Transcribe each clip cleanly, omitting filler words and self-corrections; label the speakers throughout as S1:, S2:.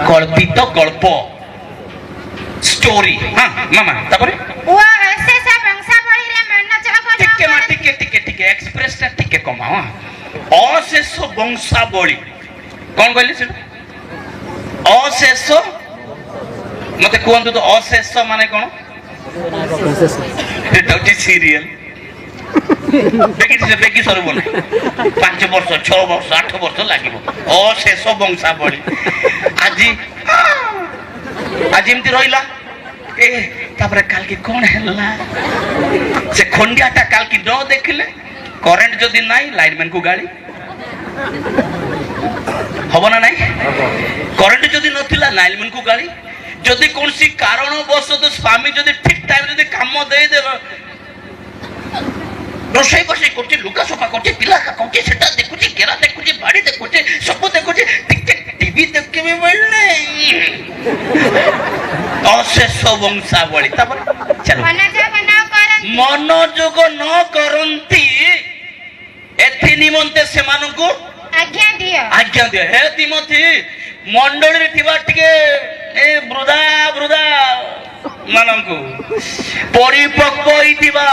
S1: কল্পিত গল্প স্টোরি। হ্যাঁ মামা তারপরে টিকে মা টিকে টিকে টিকে এক্সপ্রেসটা টিকে কমাও। অশেষ বংশাবলী কোন কইলে সেটা? অশেষ মতে কুহতু তো অশেষ মানে কোন? এটা হচ্ছে সিরিয়াল। দেখিছে বেকি সরব না 5 বর্ষ 6 বর্ষ 8 বর্ষ লাগিব। অশেষ বংশাবলী আজি এমতি রইলা এ তারপরে কালকে কোন হেলা সে খন্ডিয়াটা কালকে ন দেখিলে করেন্ট যদি নাই লাইনম্যান কু গাড়ি হব না নাই? করেন্ট যদি নথিলা লাইনম্যান কু গাড়ি। যদি কোনসি কারণবশত স্বামী যদি ঠিক টাইম যদি কাম দেই দেব ରୋଷେଇ ବସେଇ କରୁଛି ଲୁଗା ସଫା କରୁଛି ପିଲା କରୁଛି ସେଟା ଦେଖୁଛି ଗେରା ଦେଖୁଛି ବାଡି ଦେଖୁଛି ସବୁ ଦେଖୁଛି ଟିକେ ଟିଭି ଦେଖିବି ବୋଇଲେ ଅଶେଷ ବଂଶାବଳୀ। ତାପରେ ଚାଲ ମନୋଯୋଗ ନ କରନ୍ତି ଏଥି ନିମନ୍ତେ ସେମାନଙ୍କୁ ଆଜ୍ଞା ଦିଅ। ହେ ତିମୋଥି ମଣ୍ଡଳୀରେ ଥିବା ଟିକେ ଏ ବୃଦ୍ଧା ମାନଙ୍କୁ ପରିପକ୍ୱ ହେଇଥିବା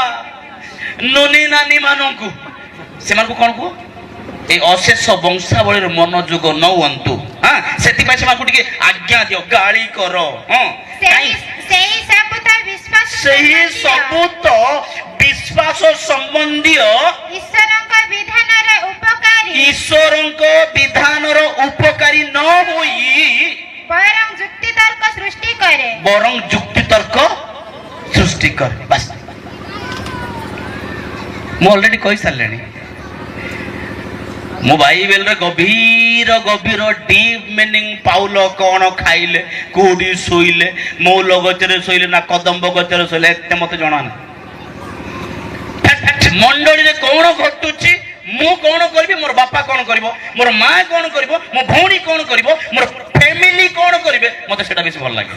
S1: ନୁନି ନାନୀ ମାନଙ୍କୁ ସେମାନଙ୍କୁ କଣ କୁହ? এই অশেষ বংশাবলীর মনোযোগ ন হুঁতু। হ্যাঁ সেপাই সেମାନଙ୍କୁ ଟିକେ আজ্ঞা দিও গাଳି কর। হ্যাঁ ସେହି ସବୁ ତ ବିଶ୍ୱାସ ସମ୍ବନ୍ଧୀୟ ଈଶ୍ୱରଙ୍କ ବିଧାନର ଉପକାରୀ ନ ହୋଇ ବରଂ ଯୁକ୍ତିତର୍କ ସୃଷ୍ଟି କରେ। ବାସ୍ ମୁଁ ଅଲରେଡି କହିସାରିଲେଣି। ମୁଁ ବାଇବେଲରେ ଗଭୀର ଗଭୀର ଡିପ୍ ମିନିଂ ପାଉଲ କଣ ଖାଇଲେ କୋଉଠି ଶୋଇଲେ ମୌଲ ଗଛରେ ଶୋଇଲେ ନା କଦମ୍ବ ଗଛରେ ଶୋଇଲେ ଏତେ ମତେ ଜଣା ନାହିଁ। ମଣ୍ଡଳୀରେ କଣ ଘଟୁଛି ମୁଁ କଣ କରିବି ମୋର ବାପା କଣ କରିବ ମୋର ମା କଣ କରିବ ମୋ ଭଉଣୀ କଣ କରିବ ମୋର ଫ୍ୟାମିଲି କଣ କରିବେ ମତେ ସେଟା ବେଶୀ ଭଲ ଲାଗେ।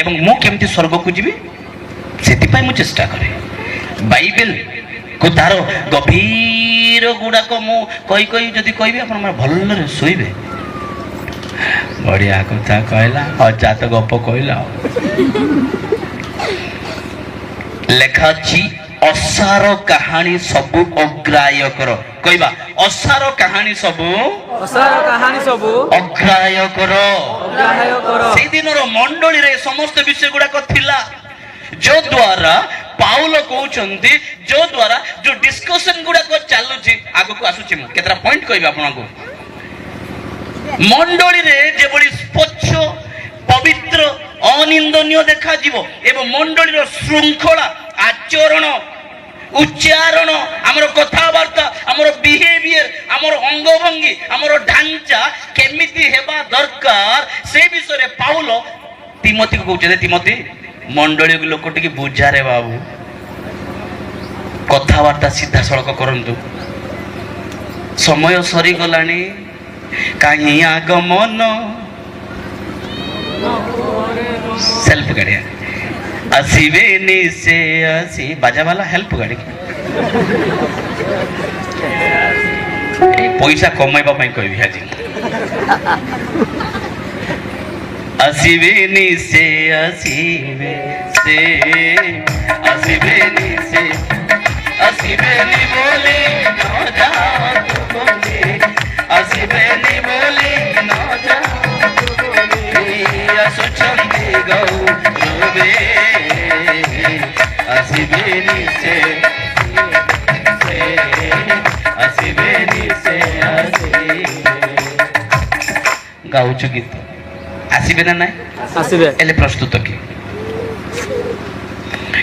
S1: ଏବଂ ମୁଁ କେମିତି ସ୍ୱର୍ଗକୁ ଯିବି ସେଥିପାଇଁ ମୁଁ ଚେଷ୍ଟା କରେ। ବାଇବେଲ କୁ ତାର ଗଭୀର ଗୁଡାକ ମୁଁ କହି ଯଦି କହିବି ଆପଣ ଭଲରେ ଶୋଇବେ। ବଢିଆ କଥା କହିଲା ଅଜାତ ଗପ କହିଲା। ଲେଖା ଅଛି ଅସାର କାହାଣୀ ସବୁ ଅଗ୍ରାହ୍ୟ କର। କହିବା ଅସାର କାହାଣୀ ସବୁ ଅଗ୍ରାହ୍ୟ କର। ସେଇଦିନର ମଣ୍ଡଳୀରେ ସମସ୍ତ ବିଷୟ ଗୁଡାକ ଥିଲା ଯୋ ଦ୍ୱାରା ପାଉଲ କହୁଛନ୍ତି ଯୋ ଦ୍ୱାରା ଯୋ ଡିସ୍କସନ ଗୁଡାକ ଚାଲୁଛି ଆଗକୁ ଆସୁଛି। ମୁଁ କେତେଟା ପଏଣ୍ଟ କହିବି ଆପଣଙ୍କୁ। ମଣ୍ଡଳୀରେ ଯେଭଳି ସ୍ୱଚ୍ଛ ପବିତ୍ର ଅନିନ୍ଦନୀୟ ଦେଖାଯିବ ଏବଂ ମଣ୍ଡଳୀର ଶୃଙ୍ଖଳା ଆଚରଣ ଉଚ୍ଚାରଣ ଆମର କଥାବାର୍ତ୍ତା ଆମର ବିହେଭିୟର ଆମର ଅଙ୍ଗଭଙ୍ଗୀ ଆମର ଢାଞ୍ଚା କେମିତି ହେବା ଦରକାର ସେ ବିଷୟରେ ପାଉଲ ତିମୋଥୀକୁ କହୁଛନ୍ତି। ତିମୋଥୀ ମଣ୍ଡଳୀ ଲୋକ ଟିକେ ବୁଝାରେ ବାବୁ କଥାବାର୍ତ୍ତା ସିଧାସଳଖ କରନ୍ତୁ। ସମୟ ସରିଗଲାଣି କାହିଁ ଆଗମନ ସେଲ୍ଫ ଗାଡିଆ ଆସିବେନି ସେ ଆସି ବାଜା ବାଲା ହେଲ୍ପ ଗାଡି ପଇସା କମାଇବା ପାଇଁ କହିବି ଆଜି। ଆସିବେନି ସେ ଆସିବେ ସେ ଆସିବେନି ସେ ଆସିବେନି ବୋଲି ନ ଯାଆନ୍ତୁ ବୋଲି ଆସିବେନି ବୋଲି ନ ଯାଆନ୍ତୁ ବୋଲି ଆସୁଛନ୍ତି ଗୌରବେ ଆସିବେନି ସେ ଆସିବେନି ସେ ଆସିବେ। ଗାଉଛୁ ଗୀତ ଆସିବେ ନା ନାଇଁ? ଆସିବେ। ହେଲେ ପ୍ରସ୍ତୁତ କି?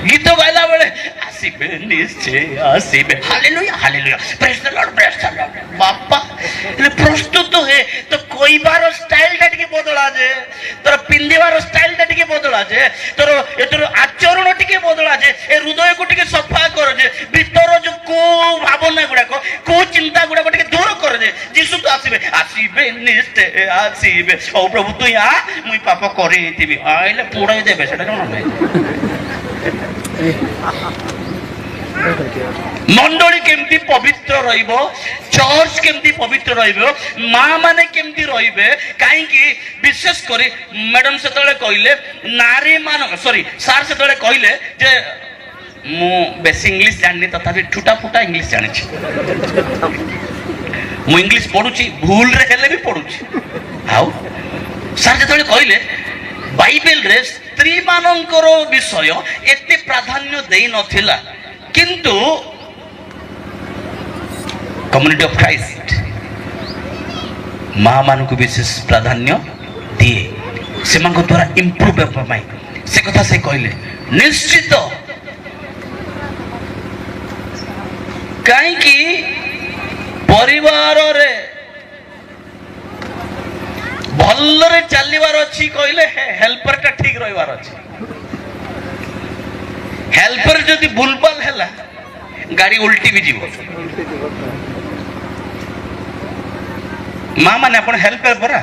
S1: ଗୀତ ଗାଇଲା ବେଳେ ଆସିବେ ନିଶ୍ଚୟ ଆସିବେ। ହାଲେଲୁୟା ହାଲେଲୁୟା ପ୍ରେଜ୍ ଦ ଲର୍ଡ ପ୍ରେଜ୍ ଦ ଲର୍ଡ। ବାପା ହେଲେ ପ୍ରସ୍ତୁତ ହେ ତ କହିବାର ଷ୍ଟାଇଲଟା ଟିକେ ବଦଳା ଯେ ତୋର ପିନ୍ଧିବାର ଷ୍ଟାଇଲଟା ଟିକେ ବଦଳା ଯେ ତୋର ଆଚରଣ ଟିକେ ବଦଳା ଯେ ଏ ହୃଦୟକୁ ଟିକେ ସଫା କର ଯେ ଭିତର ଯୋଉ କୋଉ ଭାବନା ଗୁଡାକ କୋଉ ଚିନ୍ତା ଗୁଡାକ ଟିକେ ଦୂର କର ଯେ ଯୀଶୁ ତ ଆସିବେ ଆସିବେ ନିଶ୍ଚୟ ଆସିବେ। ହଉ ପ୍ରଭୁ ତୁ ଆ ମୁଇଁ ପାପ କରେଇଥିବି ଆଇଲେ ପୋଡାଇ ଦେବେ ସେଟା ଜଣା ନାହିଁ। मंडली केमती पवित्र रहिब, चर्च केमती पवित्र रहिब, माँ माने केमती रहिबे, काहे कि विशेष करी मैडम से तळे कहिले नारी मान सॉरी सार से तळे कहिले जे मु बेसी इंग्लिश जाननी तथापि ठुटा फुटा इंग्लिश जानि छी। मु इंग्लिश पढुची भूल रे हेले भी पढुची। हाउ सार जे तळे कहिले बाइबल रे स्त्री मानकर विषय एते प्राधान्य देई नथिला, किंतु कम्युनिटी ऑफ क्राइस्ट माँ मान को विशेष प्राधान्य दिए से द्वारा इम्प्रूव से कथा से कहले निश्चित कहीं परिवार रे भल्लरे चलिबार अछि कहले हेल्पर टा ठीक रहिबार अछि। हेल्पर जदि भूलभाल हैला गाड़ी उल्टी भी जीव। माँ माने अपन हेल्पर परा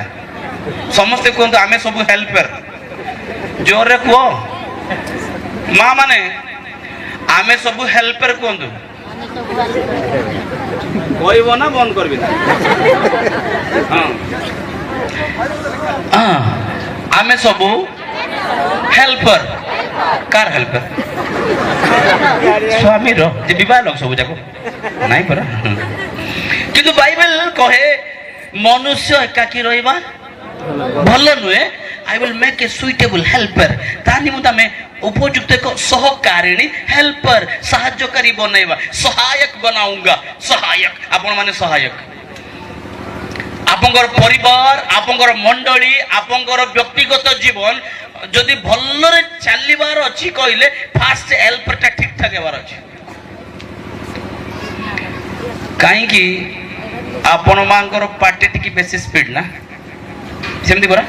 S1: समस्ते कहते आमे सब हेल्पर जोर रे कहो माँ माने आमे सब हेल्पर कहते कहबो ना बंद करबी ना। आमे सब हेल्पर कार हेल्पर स्वामी रो जे विवाह लोग सब जाको नहीं परा किंतु बाइबल कहे मनुष्य एकाकी रहिबा भल नुहे। I will make a suitable helper तानि मुता में उपयुक्त एक सहकारिणी हेल्पर सहायकारी बनैबा सहायक बनाऊंगा। सहायक आपण माने सहायक आपंकर परिवार आपंकर मंडली आपंकर व्यक्तिगत जीवन जदि भल्लरे चलिबार अछि कहले फास्ट हेल्परटा ठीक ठाक हेबार अछि। काहे कि आपण मांकर पार्टी टिकी बेसी स्पीड ना सेमती बरा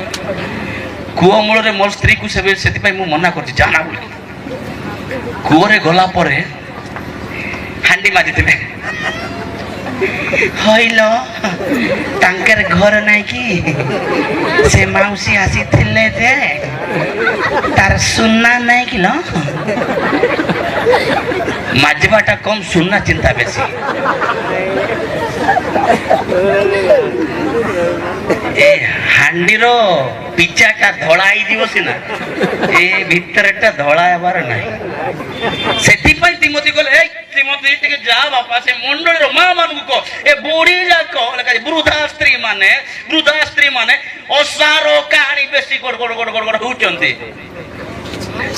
S1: कुओ मूल रे मोर स्त्री को सेबे सेति पई मु मना करछि जाना बोली कुओ रे गला परे हांडी माजिथिबे हइलो तांकर घर नाही कि से माउसी आसी थिले जे तार सुनना नाही कि लो माजबाटा कम सुनना चिंता बेसी। ए हांडीर पिचाटा धळाई दिवो सिना ए भितरटा धळा हेबार नाही सेति पई तिमोथी कहले ए तिमोथी टिके जा बापा से मंडळीर मां मानू को ए बुढी जाको लका वृद्धा स्त्री माने ओसारो कहानी बेसी गड़ गड़ गड़ गड़ होचंती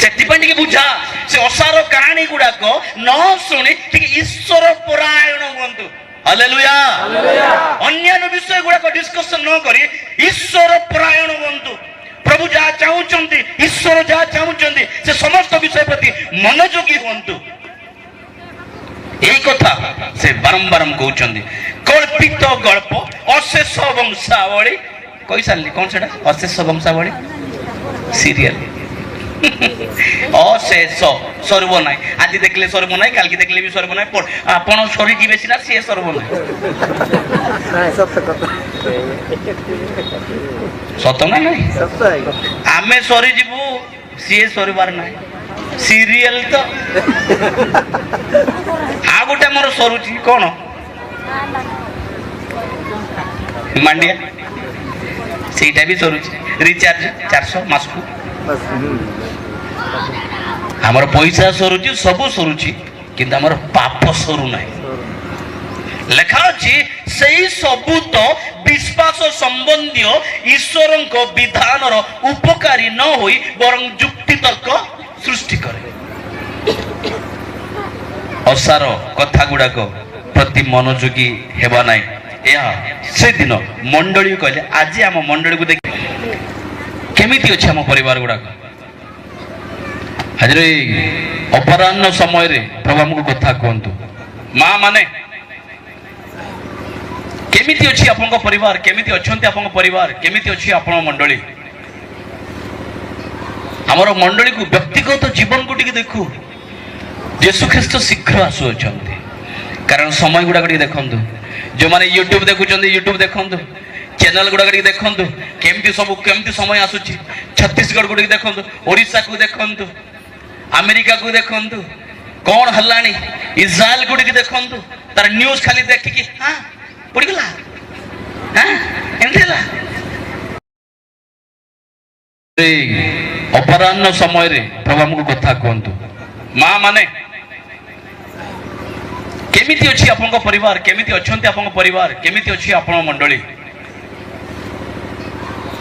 S1: सेति पई टिके बुझा से ओसारो कहानी गुडा को न सुनी टिके ईश्वर परायण हुंतु। हालेलुया अन्य विषय गुड़ा को डिस्कशन न करी ईश्वर परायण हुंतु। प्रभु जहाँ चाहूचंती ईश्वर जहाँ चाहूचंती से समस्त विषय प्रति मनोयोगी हुंतु। यही कथा से बारंबार कहउचंती कल्पित गल्प अशेष वंशावली कही सारली कौन सेटा अशेष वंशावली सीरियल अशेष सर्व नाई आज देखले सर्व नाई काल की देखले भी सर्व नाई आपण सरी जीवे सिना से सर्व नाई सत ना नहीं आमे सरी जीवु सी सरीबार नाई सीरियल तो आ गोटे मोर सरुची कौन मांडिया सेटा भी सरुची रिचार्ज 400 मास को हमर पैसा सरुची सब सरुची किंतु हमर पाप सरू नाही लेखा अछि सेही सबु तो विश्वास संबंधी ईश्वरक विधानर उपकारी न होई बरं युक्ति तर्क सृष्टि करे। असार कथा गुड़ाक प्रति मनोयोगी हेबा नाही या से दिन मंडली कहले आज आम मंडली को देख केमिति अछि आम परिवार गुड़ाक आज अपराह्न समय रे प्रभु हमको कथा कहतु माँ माने केमिति अछि आपन परिवार केमिति अछंती आपन परिवार केमिति अछि आपन मंडली हमर मंडली को व्यक्तिगत जीवन को टिके देखु यीशु ख्रीष्ट शीघ्र आसु अछंती कारण समय गुडा टिके देखंतु जो माने यूट्यूब देखुचंती यूट्यूब देखंतु चैनल गुडा टिके देखंतु केमिति समय आसुची छत्तीसगढ़ को टिके देखंतु ओडिसा को देखंतु अमेरिका को देखंतु कौन हलानी इज्राएल गुड़ी देखु तार न्यूज खाली देखिकी हाँ पड़गला हाँ एमती अपराह्न समय रे प्रभु हमको कथा कहतु माँ माने केमिति अछि आपन परिवार केमिति अछंती आपन परिवार केमिति अछि आपन मंडली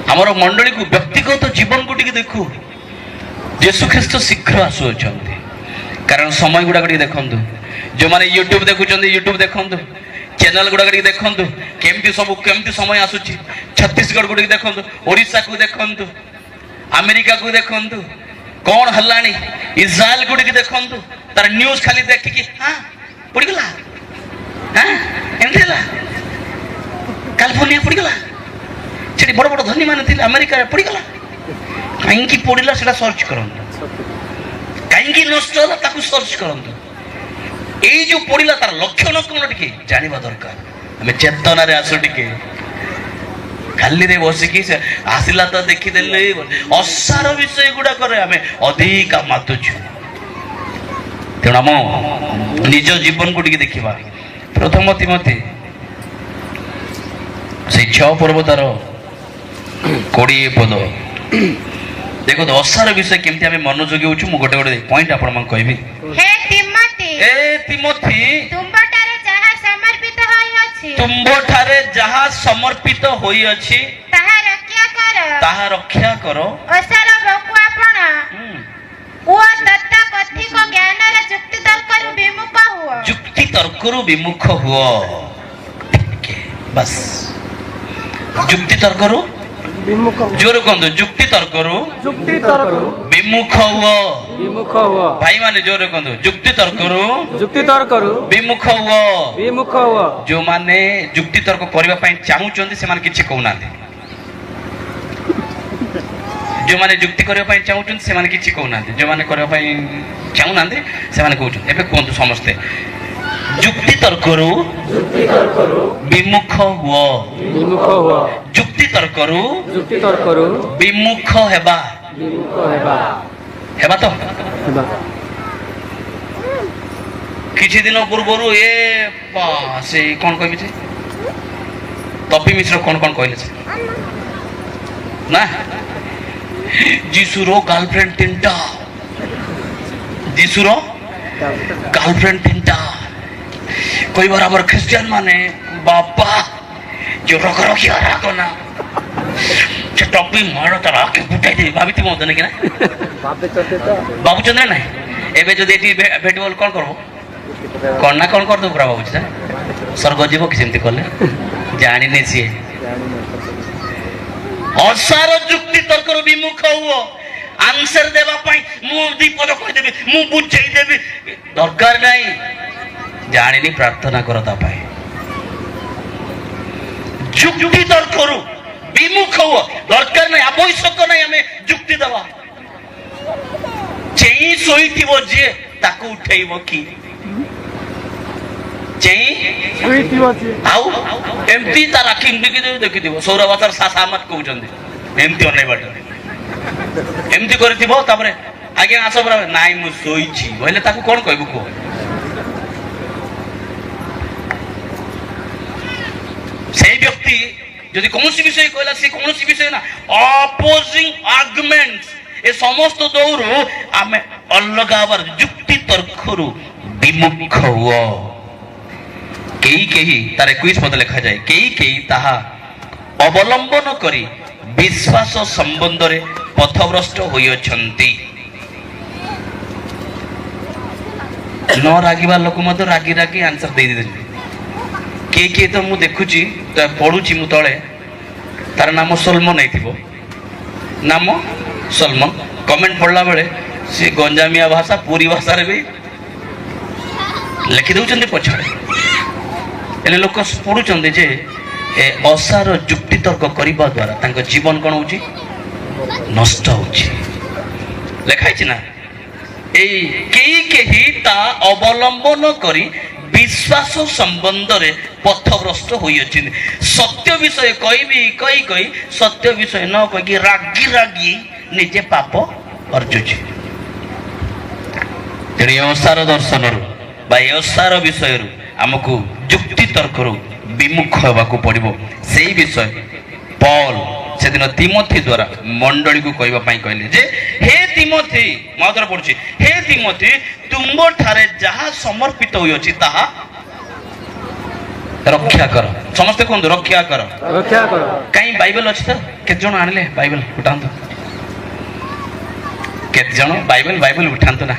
S1: हमर मंडली को व्यक्तिगत जीवन को टिके देखु यीशु ख्रीष्ट शीघ्र आसु अछंती कारण समय गुडा टिके देखंतु जो माने यूट्यूब देखुचंदी यूट्यूब देखंतु चैनल गुडा टिके देखंतु केमिति समय आसुची छत्तीसगढ़ को टिके देखंतु ओडिसा को देखंतु अमेरिका को देखंतु कौन हल्लानी इज्राएल को टिके देखंतु तार न्यूज खाली देखिकी हां पड़गला हाँ एमती कैलिफोर्निया पड़गला से बड़ बड़ धनी मान थे अमेरिका पड़गला कहीं पड़ा से सर्च करूँ कहीं नष्ट है सर्च करूँ ये जो पड़ा तार लक्षण कौन टे जानवा दरकार आम चेतना आसु टे खाली रे बसिकी आसला तो देखीदे असार विषय गुड़ाक आम अधिक मातुछु तेणु आम निज जीवन को देखा प्रथम तिमोथी से 6 पर्व तार 20 पद देखो असार विषय केमती आम मनोयोगी होछु मु गोटे गोटे पॉइंट आपण मन कहबी हे तिमोथी तुम्बठारे जहा समर्पित होई अछि ताहा रक्षा करो
S2: असार बकु आपण ओ तत्ता कथि को ज्ञान रे जुक्ति तर्करु विमुख हुओ
S1: जुक्ति तर्करु विमुख हुओ बस जुक्ति तर्करु विमुख जोर कोंदो जुक्ति तर्करु विमुख हुओ भाई माने जोर कोंदो जुक्ति तर्करु विमुख हुओ जो माने जुक्ति तर्क करबा पई चाहू चंदी से माने किछि कहउनाते जो माने जुक्ति करबा पई चाहू चंदी से माने किछि कहउनाते जो माने करबा पई चाहू नांदे से माने कहउछ एबे कोंदो समस्ते जुक्ति तर्करु विमुख हुओ जुक्ति तर्करु विमुख हेबा हेबा तो किछि दिन पूर्वरु ए से कोन कहबी छे तपी मिश्र कोन कोन कहले छे ना जीसुरो गर्लफ्रेंड तीनटा जीसुरो गर्लफ्रेंड तीनटा कोई बार आबर क्रिश्चियन माने बापा जो रख रखिया राखो ना से टॉपी मारो तार आके फुटाई दे भाभी तुम होदने कि ना बाबू चंद्र ना एबे जदी एटी भेटबल कोन करबो कोन ना कोन कर दो पूरा बाबू छ स्वर्ग जीव कि सेमती करले जानि नै छी असार जुक्ति तर्क विमुख हुओ आंसर देवा पाई मु दी पद कहि देबी मु बुझाई देबी दरकार नाही जानिनी प्रार्थना करो ता पाई जुक्ति तर्क विमुख हुओ दरकार नाही आवश्यक नाही हमें जुक्ति देवा चेई सोईथिबो जे ताकू उठेइबो की चेई सोईथिबो जे आउ एमती तार आखि देखि दिबो सौरवातर सासा मत कहउचंदी एमती अनै बाटे एमती करथिबो तापरे आगे आसो बरा नाइ मु सोईछि बोले ताकू कोन कहबो को सेई व्यक्ति यदि कौन सी विषय कहला से कौन सी विषय ना अपोजिंग आर्गुमेंट्स ए समस्त दौर आमे अलग आवर जुक्ति तर्करु विमुख हुओ केही केही तार 21 पद लिखा जाए केही केही ताहा अवलंबन करी विश्वास संबंध रे पथभ्रष्ट होई अछंती न रागिबा लोक मत रागी रागी आंसर दे दे के तो मु देखुची तो पढ़ुची मु तले तार नाम सलमान है नाम सलमान कमेंट पढ़ला बेले से गंजामिया भाषा पूरी भाषा रे भी लिखि दउचंदी पछड़े एले लोक पढ़ुचंदी जे ए असार जुक्ति तर्क करबा द्वारा तांको जीवन कोन होची नष्ट होची लेखाइ छी ना ए केही ता अवलंबन करी विश्वास संबंध रे पथभ्रष्ट होई अछि सत्य विषय कहबी कही सत्य विषय न कहि रागी रागी निजे पाप अर्जुछि तेरे असार दर्शन বা ଏ ଓସାର ବିଷୟରୁ ଆମକୁ ଯୁକ୍ତି ତର୍କରୁ ବିମୁଖ ହେବାକୁ ପଡ଼ିବ। ସେଇ ବିଷୟ ପଉଲ ସେଦିନ ତିମୋଥି ଦ୍ୱାରା ମଣ୍ଡଳୀକୁ କହିବା ପାଇଁ କହିଲେ ଯେ ହେ ତିମୋଥି, ମୁଁ ଆଉଥରେ ପଢୁଛି, ହେ ତିମୋଥି ତୁମ୍ଭଠାରେ ଯାହା ସମର୍ପିତ ହୋଇଅଛି ତାହା ରକ୍ଷା କର। ସମସ୍ତେ କୁହନ୍ତୁ ରକ୍ଷା କର। କାହିଁ ବାଇବେଲ ଅଛି ତ? କେତେ ଜଣ ଆଣିଲେ ବାଇବେଲ? ଉଠାନ୍ତୁ। କେତେ ଜଣ ବାଇବେଲ उठाନ୍ତୁ ना।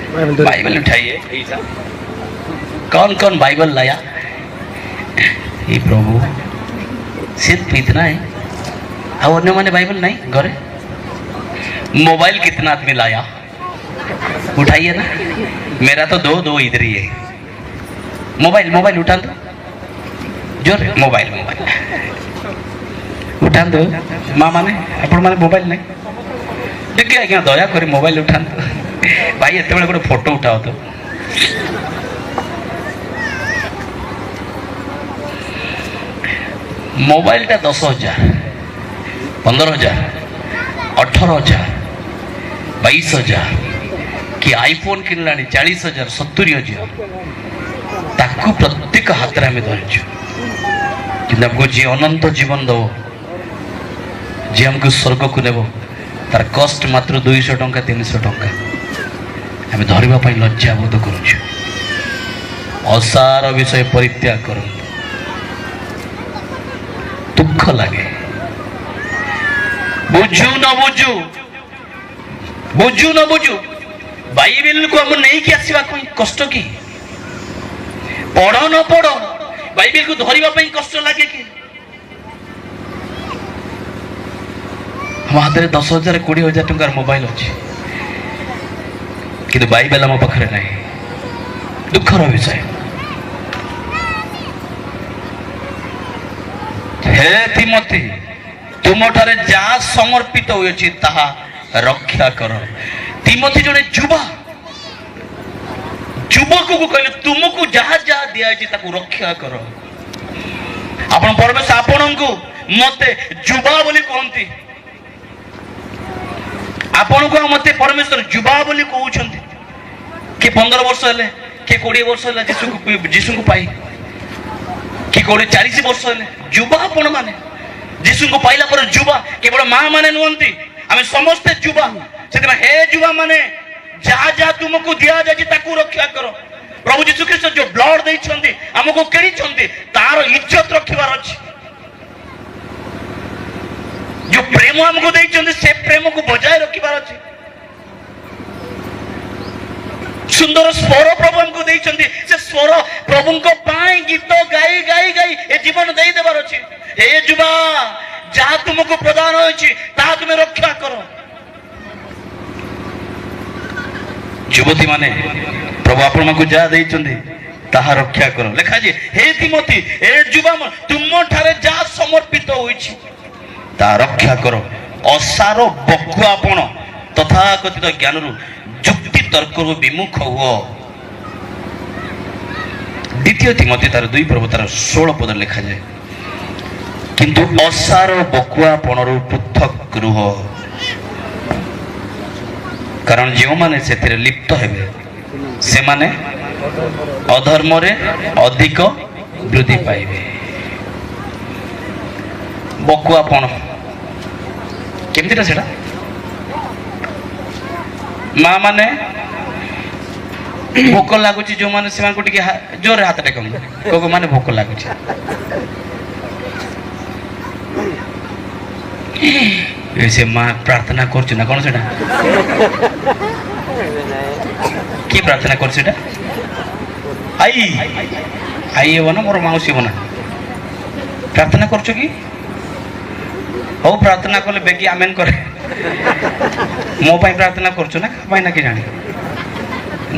S1: बाइबल उठाइए। कौन कौन बाइबल लाया? ये प्रभु सिर्फ इतना है, और अन्य माने बाइबल नहीं घरे? मोबाइल कितना आदमी लाया? उठाइए ना। मेरा तो दो इधर ही है। मोबाइल उठा दो जोर। मोबाइल उठा दो। माँ माने आपण माने मोबाइल नहीं देखिए आज्ञा दया कर मोबाइल उठा भाई एत गोटे फोटो उठाओ तो। मोबाइल टा 10,000 15,000 18,000 22,000 कि आईफोन किनला 40,000 70,000 ताकू प्रत्येक हाथ में आम धरचु कि हमको जी अनंत जीवन दब, जी हमको स्वर्ग को नेब, तार कस्ट मात्र 200 टंका 300 टंका आम धरवाई लज्जा बोध करुचु। असार विषय परित्याग कर। दुख लगे बुझू न बुझू बाइबल को हम नहीं कि आसवा कष्ट कि पढ़ न पढ़ बाइबल को धरवा कष्ट लगे कि हम हाथ में 10,000 20,000 टंकार मोबाइल अच्छे कि बाइबल आम पाखे ना। दुखर विषय। हे तिमोथी तुमठारे जहा समर्पित होइछि ताहा रक्षा कर। तिमोथी जने युवक को कहले तुमको जहा जहा दिया ताकू रक्षा कर। आपण परमेश्वर आपण को मते युवा बोली कहती, आपण को मते परमेश्वर युवा बोली कहउछंती। कि 15 वर्ष हेले कि 20 वर्ष हेले जीसु को पाई कि 40 वर्ष हेले युवा आपण माने जीसु को पाइला पर युवा केवल मां माने नुहंती, आमे समस्त युवा। से हे युवा माने जहा जहा तुमको दिया जाए ताकू रक्षा करो। प्रभु जीसु ख्रीष्ट जो ब्लड देइछंती हमको केड़ी छंती तार इज्जत रखिबार अछि। जो प्रेम हमको देइछंती से प्रेम को बजाय रखिबार अछि। सुंदर स्वर प्रभु हमको देइछंती से स्वर प्रभु को पाई गीत गाई गाई गाई ए जीवन देई देबार अछि। हे युवा जहा तुमको प्रदान होइछि ता तुमे रक्षा करो। युवती माने प्रभु आपण को जा देइछंती ताहा रक्षा करो। लेखा जी हे तिमोथी हे युवा तुम ठारे जा समर्पित होइछि ता रक्षा करो। असारो बकुआपण तथा कथित ज्ञान रु युक्ति तर्क रु विमुख हुओ। द्वितीय तिमोथी तार 2 प्रभु तार 16 पद लिखा जाए किंतु असार बकुआपण रु पृथक रुह, कारण जो माने से लिप्त हेबे से माने अधर्म रे अधिक वृद्धि पाइबे। बकुआपण केमतीटा सेटा माँ माने भोक लगुच जो माने से जोर हाथ टेक को माने भोक लगुच से माँ प्रार्थना कर कौन से कि प्रार्थना कर आई आई हे ना मोर मौसी बना प्रार्थना कर कि हो प्रार्थना कले बेगी आमेन करे मो पाई प्रार्थना कर ना पाई ना कि जानी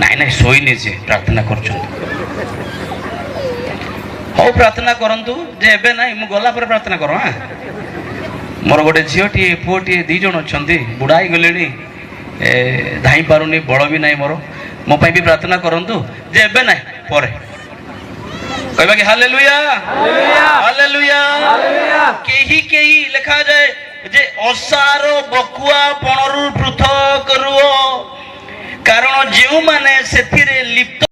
S1: नाई नाई शोनी से प्रार्थना कर हो प्रार्थना करंतु जे एबे नाई मु गला पर प्रार्थना करो। हाँ मोर गोटे झीटी पुओटी 2 जण अच्छा बुढ़ाई गले धाई पारुनी बल भी नाई मोर मो पाई भी प्रार्थना करंतु जे एबे नाई पर कहबा कि हालेलुया हालेलुया। केही केही लिखा जाए जे असारो बकुआ पणरु पृथक रुओ, कारण जो माने सेथिरे लिप्त